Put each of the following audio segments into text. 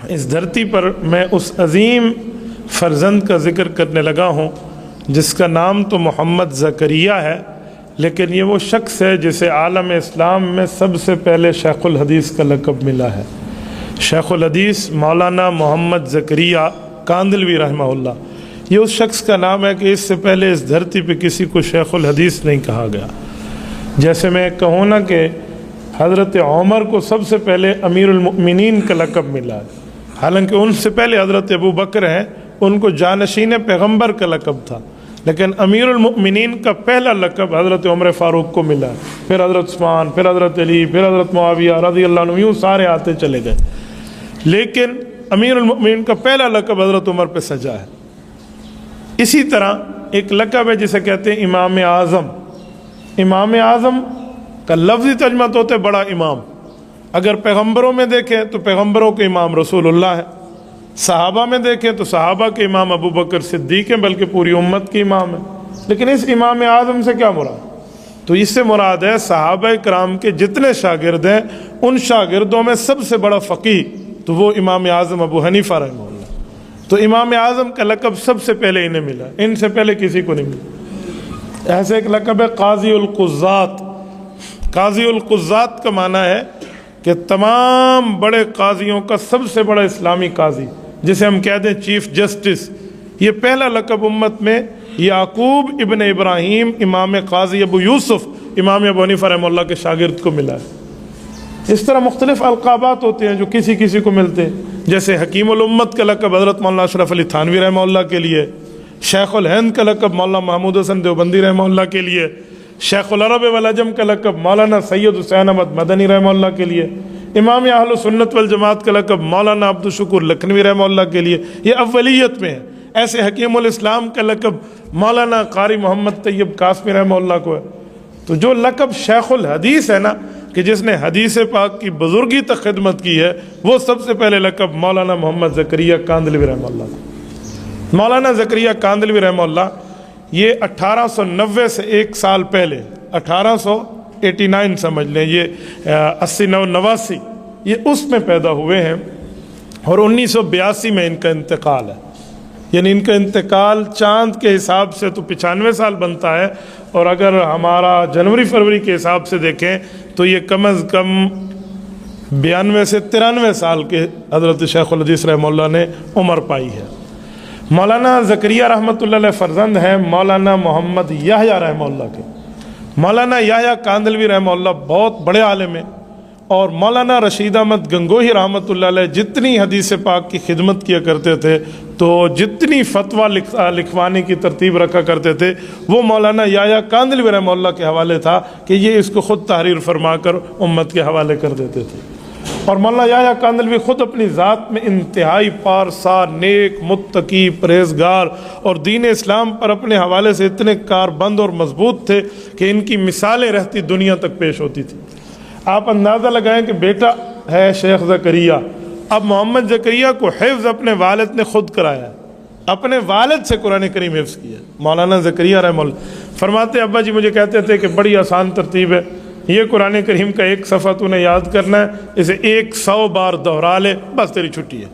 اس دھرتی پر میں اس عظیم فرزند کا ذکر کرنے لگا ہوں جس کا نام تو محمد زکریہ ہے، لیکن یہ وہ شخص ہے جسے عالم اسلام میں سب سے پہلے شیخ الحدیث کا لقب ملا ہے۔ شیخ الحدیث مولانا محمد زکریہ کاندلوی رحمہ اللہ، یہ اس شخص کا نام ہے کہ اس سے پہلے اس دھرتی پہ کسی کو شیخ الحدیث نہیں کہا گیا۔ جیسے میں کہوں نا کہ حضرت عمر کو سب سے پہلے امیر المؤمنین کا لقب ملا ہے، حالانکہ ان سے پہلے حضرت ابو بکر ہیں، ان کو جانشین پیغمبر کا لقب تھا، لیکن امیر المؤمنین کا پہلا لقب حضرت عمر فاروق کو ملا، پھر حضرت عثمان، پھر حضرت علی، پھر حضرت معاویہ رضی اللہ عنہ، یوں سارے آتے چلے گئے، لیکن امیر المؤمنین کا پہلا لقب حضرت عمر پہ سجا ہے۔ اسی طرح ایک لقب ہے جسے کہتے ہیں امام اعظم۔ امام اعظم کا لفظی ترجمہ تو ہوتا ہے بڑا امام۔ اگر پیغمبروں میں دیکھیں تو پیغمبروں کے امام رسول اللہ ہے، صحابہ میں دیکھیں تو صحابہ کے امام ابو بکر صدیق ہیں، بلکہ پوری امت کے امام ہیں۔ لیکن اس امام اعظم سے کیا مراد؟ تو اس سے مراد ہے صحابہ کرام کے جتنے شاگرد ہیں ان شاگردوں میں سب سے بڑا فقیہ تو وہ امام اعظم ابو حنیفہ رحمہ اللہ۔ تو امام اعظم کا لقب سب سے پہلے انہیں ملا، ان سے پہلے کسی کو نہیں ملا۔ ایسے ایک لقب ہے قاضی القضات۔ قاضی القضات کا معنی ہے کہ تمام بڑے قاضیوں کا سب سے بڑا اسلامی قاضی، جسے ہم کہتے ہیں چیف جسٹس۔ یہ پہلا لقب امت میں یعقوب ابن ابراہیم امام قاضی ابو یوسف امام ابو حنیفہ رحمہ اللہ کے شاگرد کو ملا ہے۔ اس طرح مختلف القابات ہوتے ہیں جو کسی کسی کو ملتے ہیں، جیسے حکیم الامت کا لقب حضرت مولانا اشرف علی تھانوی رحمہ اللہ کے لیے، شیخ الہند کا لقب مولانا محمود حسن دیوبندی رحمہ اللہ کے لیے، شیخ العرب والعجم کا لقب مولانا سید حسین احمد مدنی رحمہ اللہ کے لیے، امام اہل سنت والجماعت کا لقب مولانا عبدالشکور لکھنوی رحمہ اللہ کے لیے، یہ اولیت میں ہے۔ ایسے حکیم الاسلام کا لقب مولانا قاری محمد طیب قاسمی رحمہ اللہ کو ہے۔ تو جو لقب شیخ الحدیث ہے نا، کہ جس نے حدیث پاک کی بزرگی تک خدمت کی ہے، وہ سب سے پہلے لقب مولانا محمد زکریہ کاندلوی رحمہ اللہ۔ مولانا زکریہ کاندلوی رحمہ اللہ یہ 1890 سے ایک سال پہلے 1889 سمجھ لیں، یہ 89 یہ اس میں پیدا ہوئے ہیں، اور 1982 میں ان کا انتقال ہے۔ یعنی ان کا انتقال چاند کے حساب سے تو 95 سال بنتا ہے، اور اگر ہمارا جنوری فروری کے حساب سے دیکھیں تو یہ کم از کم 92 سے 93 سال کے حضرت شیخ الحدیث رحمہ اللہ نے عمر پائی ہے۔ مولانا زکریہ رحمۃ اللہ علیہ فرزند ہیں مولانا محمد یحییٰ رحمہ اللہ کے۔ مولانا یحییٰ کاندلوی رحمہ اللہ بہت بڑے عالم ہیں، اور مولانا رشید احمد گنگوہی رحمۃ اللہ علیہ جتنی حدیث پاک کی خدمت کیا کرتے تھے، تو جتنی فتویٰ لکھوانے کی ترتیب رکھا کرتے تھے، وہ مولانا یحییٰ کاندلوی رحمہ اللہ کے حوالے تھا کہ یہ اس کو خود تحریر فرما کر امت کے حوالے کر دیتے تھے۔ اور مولانا یحییٰ کاندلوی خود اپنی ذات میں انتہائی پارسا، نیک، متقی، پرہیزگار، اور دین اسلام پر اپنے حوالے سے اتنے کاربند اور مضبوط تھے کہ ان کی مثالیں رہتی دنیا تک پیش ہوتی تھی۔ آپ اندازہ لگائیں کہ بیٹا ہے شیخ زکریہ، اب محمد زکریہ کو حفظ اپنے والد نے خود کرایا ہے، اپنے والد سے قرآن کریم حفظ کیا۔ مولانا زکریہ رحمہ اللہ فرماتے ابا جی مجھے کہتے تھے کہ بڑی آسان ترتیب ہے، یہ قرآن کریم کا ایک صفحہ تو نے یاد کرنا ہے، اسے 100 بار دہرا لے، بس تیری چھٹی ہے۔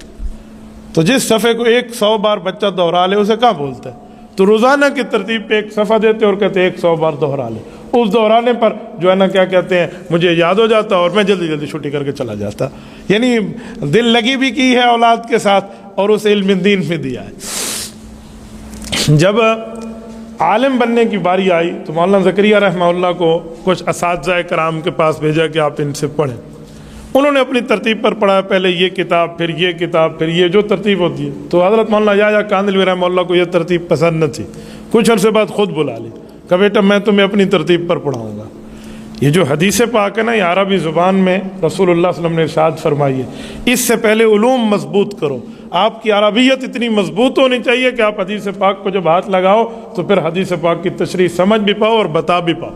تو جس صفحے کو 100 بار بچہ دہرا لے اسے کہاں بولتا ہے؟ تو روزانہ کی ترتیب پہ ایک صفحہ دیتے اور کہتے 100 بار دہرا لے۔ اس دہرانے پر جو ہے نا کیا کہتے ہیں، مجھے یاد ہو جاتا اور میں جلدی جلدی چھٹی کر کے چلا جاتا۔ یعنی دل لگی بھی کی ہے اولاد کے ساتھ، اور اسے علم دین میں دیا ہے۔ جب عالم بننے کی باری آئی تو مولانا زکریہ رحمہ اللہ کو کچھ اساتذہ کرام کے پاس بھیجا کہ آپ ان سے پڑھیں۔ انہوں نے اپنی ترتیب پر پڑھا، پہلے یہ کتاب، پھر یہ کتاب، پھر یہ جو ترتیب ہوتی ہے۔ تو حضرت مولانا یحییٰ کاندلوی رحمہ اللہ کو یہ ترتیب پسند نہ تھی، کچھ عرصے بعد خود بلا لی کہ بیٹا میں تمہیں اپنی ترتیب پر پڑھاؤں گا۔ یہ جو حدیث پاک ہے نا، یہ عربی زبان میں رسول اللہ صلی اللہ علیہ وسلم نے ارشاد فرمائی ہے، اس سے پہلے علوم مضبوط کرو۔ آپ کی عربیت اتنی مضبوط ہونی چاہیے کہ آپ حدیث پاک کو جب ہاتھ لگاؤ تو پھر حدیث پاک کی تشریح سمجھ بھی پاؤ اور بتا بھی پاؤ۔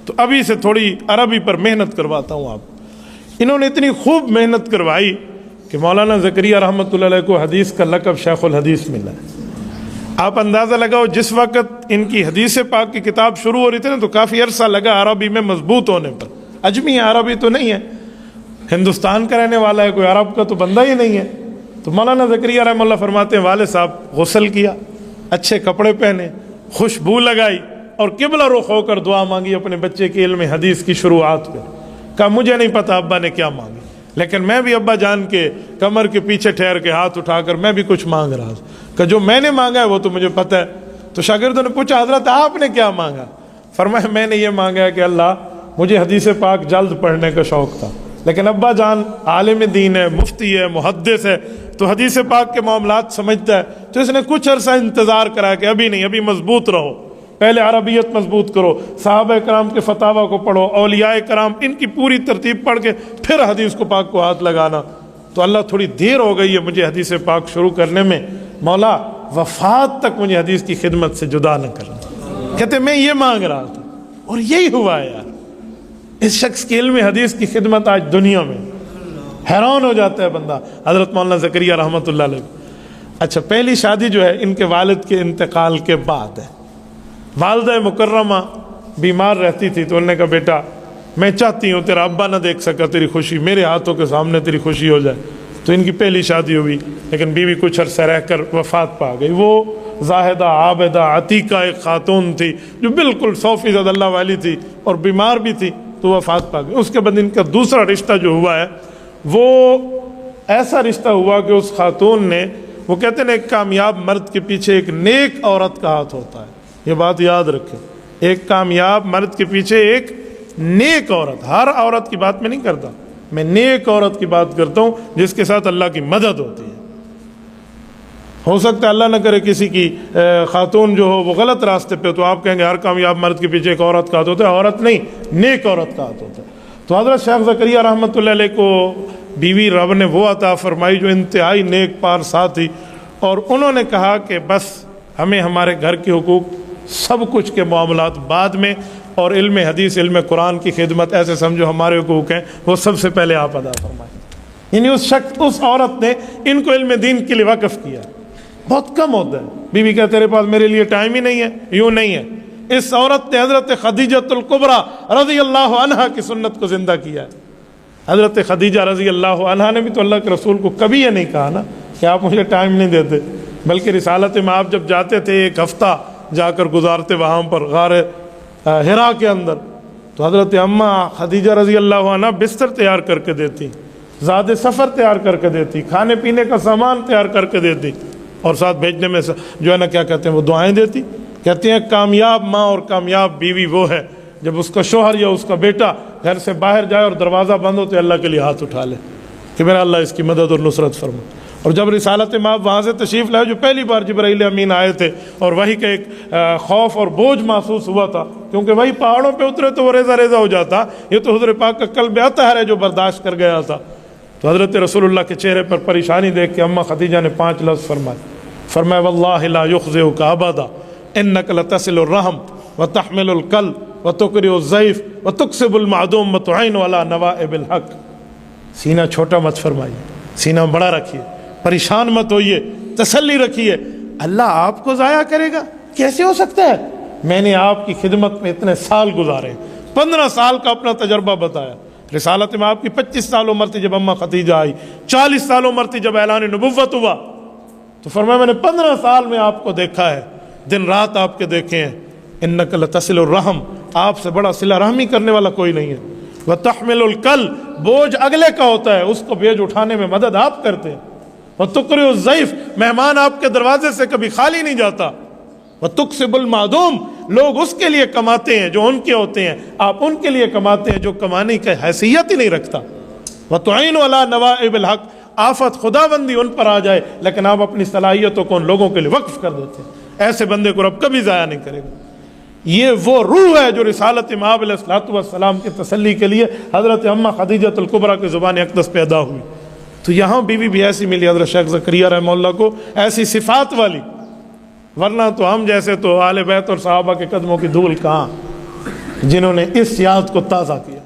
تو ابھی سے تھوڑی عربی پر محنت کرواتا ہوں آپ۔ انہوں نے اتنی خوب محنت کروائی کہ مولانا زکریہ رحمۃ اللہ علیہ کو حدیث کا لقب شیخ الحدیث ملا ہے۔ آپ اندازہ لگاؤ جس وقت ان کی حدیث پاک کی کتاب شروع ہو رہی تھی نا، تو کافی عرصہ لگا عربی میں مضبوط ہونے پر۔ اجمی عربی تو نہیں ہے، ہندوستان کا رہنے والا ہے، کوئی عرب کا تو بندہ ہی نہیں ہے، تو مولانا زکریا رحمہ اللہ فرماتے ہیں والد صاحب غسل کیا، اچھے کپڑے پہنے، خوشبو لگائی اور قبلہ رخ ہو کر دعا مانگی اپنے بچے کے علم حدیث کی شروعات پہ. کہا مجھے نہیں پتا ابا نے کیا مانگی، لیکن میں بھی ابا جان کے کمر کے پیچھے ٹھہر کے ہاتھ اٹھا کر میں بھی کچھ مانگ رہا تھا کہ جو میں نے مانگا ہے وہ تو مجھے پتہ ہے. تو شاگردوں نے پوچھا حضرت آپ نے کیا مانگا؟ فرمایا میں نے یہ مانگا کہ اللہ مجھے حدیث پاک جلد پڑھنے کا شوق تھا، لیکن ابا جان عالم دین ہے، مفتی ہے، محدث ہے، تو حدیث پاک کے معاملات سمجھتا ہے، تو اس نے کچھ عرصہ انتظار کرا کہ ابھی نہیں، ابھی مضبوط رہو، پہلے عربیت مضبوط کرو، صحابہ کرام کے فتاوی کو پڑھو، اولیاء کرام ان کی پوری ترتیب پڑھ کے پھر حدیث کو پاک کو ہاتھ لگانا. تو اللہ تھوڑی دیر ہو گئی ہے مجھے حدیث پاک شروع کرنے میں، مولا وفات تک مجھے حدیث کی خدمت سے جدا نہ کرنا. کہتے میں یہ مانگ رہا تھا اور یہی ہوا ہے یار. اس شخص کی علم حدیث کی خدمت آج دنیا میں، حیران ہو جاتا ہے بندہ. حضرت مولانا زکریا رحمۃ اللہ علیہ. اچھا پہلی شادی جو ہے ان کے والد کے انتقال کے بعد ہے. والدہ مکرمہ بیمار رہتی تھی تو انہوں نے کہا بیٹا میں چاہتی ہوں تیرا ابا نہ دیکھ سکا تیری خوشی، میرے ہاتھوں کے سامنے تیری خوشی ہو جائے. تو ان کی پہلی شادی ہوئی، لیکن بیوی کچھ عرصہ رہ کر وفات پا گئی. وہ زاہدہ عابدہ عتیقہ ایک خاتون تھی جو بالکل 100% اللہ والی تھی اور بیمار بھی تھی، تو وفات پا گئی. اس کے بعد ان کا دوسرا رشتہ جو ہوا ہے وہ ایسا رشتہ ہوا کہ اس خاتون نے، وہ کہتے ہیں ایک کامیاب مرد کے پیچھے ایک نیک عورت کا ہاتھ ہوتا ہے. یہ بات یاد رکھیں، ایک کامیاب مرد کے پیچھے ایک نیک عورت. ہر عورت کی بات میں نہیں کرتا، میں نیک عورت کی بات کرتا ہوں جس کے ساتھ اللہ کی مدد ہوتی ہے. ہو سکتا ہے اللہ نہ کرے کسی کی خاتون جو ہو وہ غلط راستے پہ، تو آپ کہیں گے ہر کامیاب مرد کے پیچھے ایک عورت کا ہاتھ ہوتا ہے. عورت نہیں، نیک عورت کا ہاتھ ہوتا ہے. تو حضرت شیخ زکریا رحمۃ اللہ علیہ کو بیوی رب نے وہ عطا فرمائی جو انتہائی نیک پارسا تھی، اور انہوں نے کہا کہ بس ہمیں ہمارے گھر کے حقوق سب کچھ کے معاملات بعد میں، اور علم حدیث علم قرآن کی خدمت ایسے سمجھو ہمارے حقوق ہیں وہ سب سے پہلے آپ ادا فرمائیں. یعنی اس عورت نے ان کو علم دین کے لیے وقف کیا. بہت کم ہوتا ہے بیوی کہ تیرے پاس میرے لیے ٹائم ہی نہیں ہے، یوں نہیں ہے. اس عورت نے حضرت خدیجۃ الکبریٰ رضی اللہ عنہا کی سنت کو زندہ کیا ہے. حضرت خدیجہ رضی اللہ عنہا نے بھی تو اللہ کے رسول کو کبھی یہ نہیں کہا نا کہ آپ مجھے ٹائم نہیں دیتے، بلکہ رسالت میں آپ جب جاتے تھے ایک ہفتہ جا کر گزارتے وہاں پر غار حرا کے اندر، تو حضرت اماں خدیجہ رضی اللہ عنہا بستر تیار کر کے دیتی، زاد سفر تیار کر کے دیتی، کھانے پینے کا سامان تیار کر کے دیتی، اور ساتھ بھیجنے میں جو ہے نا کیا کہتے ہیں وہ دعائیں دیتی. کہتے ہیں کامیاب ماں اور کامیاب بیوی وہ ہے جب اس کا شوہر یا اس کا بیٹا گھر سے باہر جائے اور دروازہ بند ہو تو اللہ کے لیے ہاتھ اٹھا لے کہ میرا اللہ اس کی مدد اور نصرت فرما. اور جب رسالت مآب وہاں سے تشریف لائے، جو پہلی بار جبرائیل امین آئے تھے اور وہی کا ایک خوف اور بوجھ محسوس ہوا تھا، کیونکہ وہی پہاڑوں پہ اترے تو وہ ریزہ ریزہ ہو جاتا. یہ تو حضور پاک کا قلب اطہر ہے جو برداشت کر گیا تھا. تو حضرت رسول اللہ کے چہرے پر پریشانی دیکھ کے اماں خدیجہ نے 5 لفظ فرمایا واللہ لا یخزئک ابدا انک لتصل الرحم وتحمل الکلب وتقری الضیف وتکسب المعدوم وتعین علی نوائب الحق. سینہ چھوٹا مت فرمائیے، سینہ بڑا رکھیے، پریشان مت ہوئیے، تسلی رکھیے. اللہ آپ کو ضائع کرے گا؟ کیسے ہو سکتا ہے؟ میں نے آپ کی خدمت میں اتنے سال گزارے، 15 سال کا اپنا تجربہ بتایا. رسالت میں آپ کی 25 سال عمر تھی جب اماں خدیجہ آئی، 40 سال عمر تھی جب اعلان نبوت ہوا. تو فرمایا میں نے 15 سال میں آپ کو دیکھا ہے، دن رات آپ کے دیکھے ہیں. انک لتصل الرحم، آپ سے بڑا صلہ رحمی کرنے والا کوئی نہیں ہے. وتحمل الکلب، بوجھ اگلے کا ہوتا ہے، اس کو بوجھ اٹھانے میں مدد آپ کرتے ہیں. وتقری الضیف، مہمان آپ کے دروازے سے کبھی خالی نہیں جاتا. وتکسب المعدوم، لوگ اس کے لیے کماتے ہیں جو ان کے ہوتے ہیں، آپ ان کے لیے کماتے ہیں جو کمانے کی حیثیت ہی نہیں رکھتا. وتعین علی نوائب الحق، آفت خدا بندی ان پر آ جائے لیکن آپ اپنی صلاحیتوں کو ان لوگوں کے لیے وقف کر دیتے ہیں. ایسے بندے کو رب کبھی ضائع نہیں کرے گا. یہ وہ روح ہے جو رسالت مآب علیہ الصلوۃ والسلام کی تسلی کے لیے حضرت اماں خدیجۃ الکبریٰ کی زبان اقدس پیدا ہوئی. تو یہاں بیوی بھی ایسی ملی حضرت شیخ زکریا رحمہ اللہ کو، ایسی صفات والی. ورنہ تو ہم جیسے تو اہل بیت اور صحابہ کے قدموں کی دھول کہاں، جنہوں نے اس یاد کو تازہ کیا.